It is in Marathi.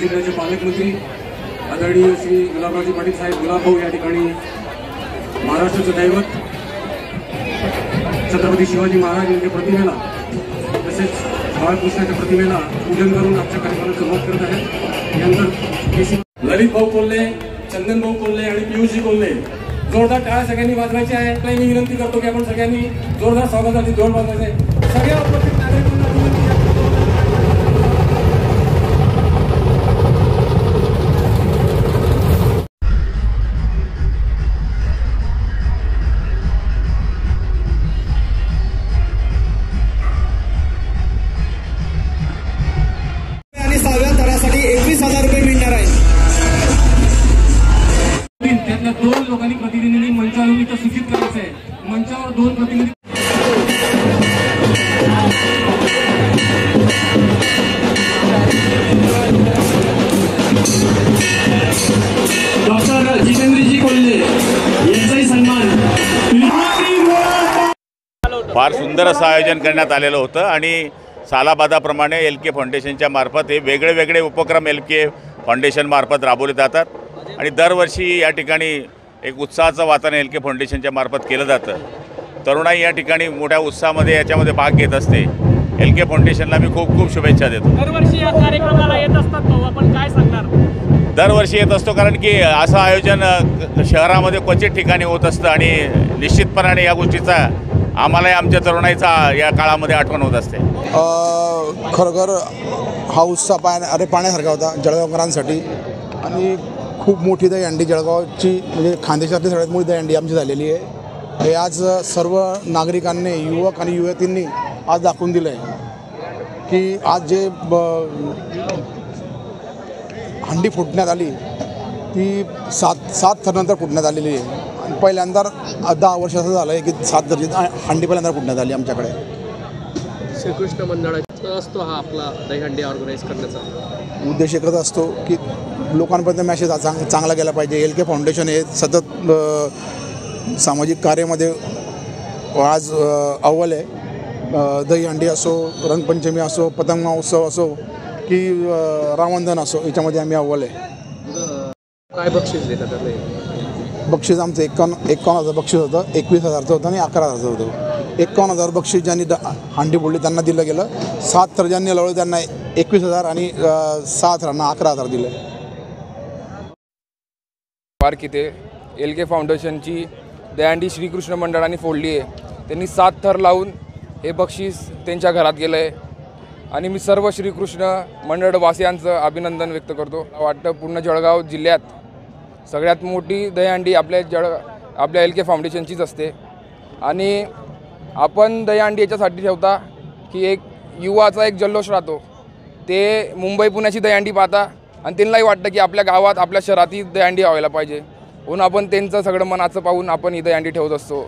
जिल्ह्याचे पालकमंत्री आदरणीय श्री गुलाबरावजी पाटील साहेब गुलाबभाऊ या ठिकाणी महाराष्ट्राचं दैवत छत्रपती शिवाजी महाराज यांच्या प्रतिमेला तसेच बाळकृष्णाच्या प्रतिमेला पूजन करून आजच्या कार्यक्रमाला सुरुवात करत आहेत। यानंतर ललित भाऊ कोल्हे, चंदन भाऊ कोल्हे आणि पियुषजी कोल्हे जोरदार टाळ्या सगळ्यांनी वाजवायची आहे। मी विनंती करतो की आपण सगळ्यांनी जोरदार स्वागताची जोर वाजवायचं आहे। सगळ्या उपस्थित नागरिकांना विनंती आहे। आणि 6व्या थरासाठी 21,000 रुपये मिळणार आहेत। त्यातल्या 2 लोकांनी प्रतिनिधींनी मंचावरून इथं सूचित करायचं आहे। मंचावर 2 प्रतिनिधी डॉक्टर जितेंद्रजी कोल्हे यांचाही सन्मान। फार सुंदर असं आयोजन करण्यात आलेलं होतं आणि सालाबादाप्रमाणे LK फाउंडेशनच्या मार्फत हे वेगळे उपक्रम LK फाउंडेशन मार्फत राबवले जातात आणि दरवर्षी या ठिकाणी एक उत्साहाचं वातावरण LK फाउंडेशनच्या मार्फत केलं जातं। तरुणाई या ठिकाणी मोठ्या उत्साहामध्ये याच्यामध्ये भाग घेत असते। LK फाउंडेशनला मी खूप शुभेच्छा देतो। दरवर्षी या कार्यक्रमाला येत असतात भाऊ, आपण काय सांगणार? दरवर्षी येत असतो कारण की असं आयोजन शहरामध्ये क्वचित ठिकाणी होत असतं आणि निश्चितपणाने या गोष्टीचा आम्हालाही आमच्या तरुणाईचा या काळामध्ये आठवण होत असते। खरोखर हा उत्साह पाहण्यासारखा होता जळगावकरांसाठी आणि खूप मोठी दहीहंडी जळगावची म्हणजे खानदेशातली सगळ्यात मोठी दहीहंडी आमची झालेली आहे। हे आज सर्व नागरिकांनी, युवक आणि युवतींनी आज दाखवून दिलं आहे की आज जे हंडी फुटण्यात आली ती 7 थरानंतर फुटण्यात आलेली आहे आणि पहिल्यांदा 10 वर्ष असं झालं आहे की 7 थरची हंडी पहिल्यांदा फुटण्यात आली आमच्याकडे। श्रीकृष्ण मंडळाचा असतो हा आपला दहीहंडी ऑर्गनाईज करण्याचा उद्देश एकच असतो की लोकांपर्यंत मॅसेज चांगला गेला पाहिजे। LK फाउंडेशन हे सतत सामाजिक कार्यामध्ये आज अव्वल आहे। दहीहंडी असो, रंगपंचमी असो, पतंग महोत्सव असो की रावणदहन असो, याच्यामध्ये आम्ही अव्वल आहे। काय बक्षीस देतात? बक्षीस आमचं 51,000 बक्षीस होतं, 21,000चं होतं आणि 11,000चं होतं। 51,000 बक्षीस ज्यांनी हंडी फोडली त्यांना दिलं गेलं। 7 थर ज्यांनी लावले त्यांना 21,000 आणि 6 थरांना 11,000 दिले। पार्क इथे LK फाउंडेशनची दहीहंडी श्रीकृष्ण मंडळाने फोडली आहे। त्यांनी 7 थर लावून हे बक्षीस त्यांच्या घरात गेलं आहे आणि मी सर्व श्रीकृष्ण मंडळवासियांचं अभिनंदन व्यक्त करतो। वाटतं पूर्ण जळगाव जिल्ह्यात सगळ्यात मोठी दहीहंडी आपल्या LK फाउंडेशनचीच असते आणि आपण दहीहंडी याच्यासाठी ठेवता की एक युवाचा एक जल्लोष राहतो। ते मुंबई पुण्याची दहीहंडी पाहता आणि त्यांनाही वाटतं की आपल्या गावात, आपल्या शहरात ही दहीहंडी व्हायला पाहिजे म्हणून आपण त्यांचं सगळं मनाचं पाहून आपण ही दहीहंडी ठेवत असतो।